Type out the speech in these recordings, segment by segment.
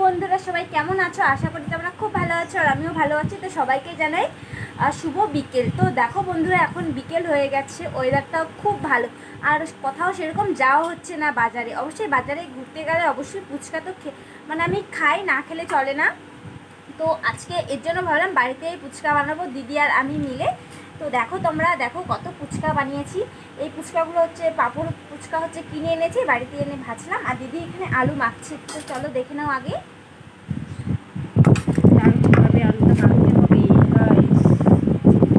বন্ধুরা, সবাই কেমন আছো? আশা করি তোমরা খুব ভালো আছো আর আমিও ভালো আছি। তো সবাইকে জানাই শুভ বিকেল। তো দেখো বন্ধুরা, এখন বিকেল হয়ে গেছে, ওয়েদারটাও খুব ভালো আর কোথাও সেরকম যাওয়া হচ্ছে না বাজারে। অবশ্যই বাজারে ঘুরতে গেলে অবশ্যই ফুচকা তো মানে আমি খাই, না খেলে চলে না। তো আজকে এর জন্য ভাবলাম বাড়িতেই ফুচকা বানাবো দিদি আর আমি মিলে। তো দেখো তোমরা, দেখো কত ফুচকা বানিয়েছি। এই ফুচকাগুলো হচ্ছে পাঁপড় ফুচকা হচ্ছে কিনে এনেছি, বাড়িতে এনে ভাজলাম আর দিদি এখানে আলু মাখছে। তো চলো দেখে নাও আগে কীভাবে আলুটা মাখতে হবে।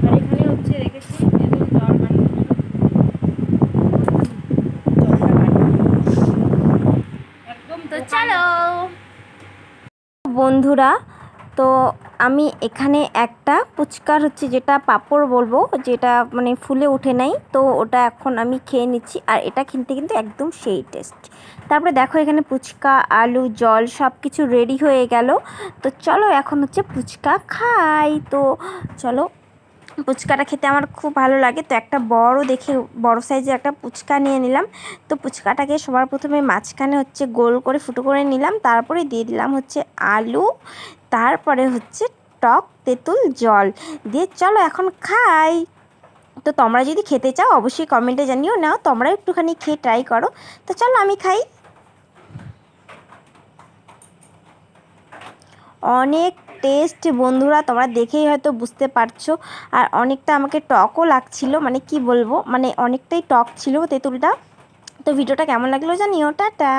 আর এখানে হচ্ছে রেখেছি এবং জল একদম। তো চলো বন্ধুরা, তো আমি এখানে একটা ফুচকার হচ্ছে যেটা পাঁপড় বলবো, যেটা মানে ফুলে উঠে নাই, তো ওটা এখন আমি খেয়ে নিচ্ছি আর এটা কিনতে কিন্তু একদম সেই টেস্ট। তারপরে দেখো এখানে ফুচকা, আলু, জল সব কিছু রেডি হয়ে গেল। তো চলো এখন হচ্ছে ফুচকা খাই। তো চলো, ফুচকাটা খেতে আমার খুব ভালো লাগে। তো একটা বড় সাইজের একটা ফুচকা নিয়ে নিলাম। তো ফুচকাটাকে সবার প্রথমে মাঝখানে হচ্ছে গোল করে ফুটো করে নিলাম, তারপরে দিয়ে দিলাম হচ্ছে আলু, তারপরে হচ্ছে টক তেঁতুল জল দিয়ে। চলো এখন খাই। তো তোমরা যদি খেতে চাও অবশ্যই কমেন্টে জানিও, নাও তোমরা একটুখানি খেয়ে ট্রাই করো। তো চলো আমি খাই। অনেক টেস্ট বন্ধুরা, তোমরা দেখেই হয়তো বুঝতে পারছো। আর অনেকটা আমাকে টকও লাগছিল, মানে কি বলবো, মানে অনেকটাই টক ছিল তেঁতুলটা। তো ভিডিওটা কেমন লাগলো জানিও। টাটা।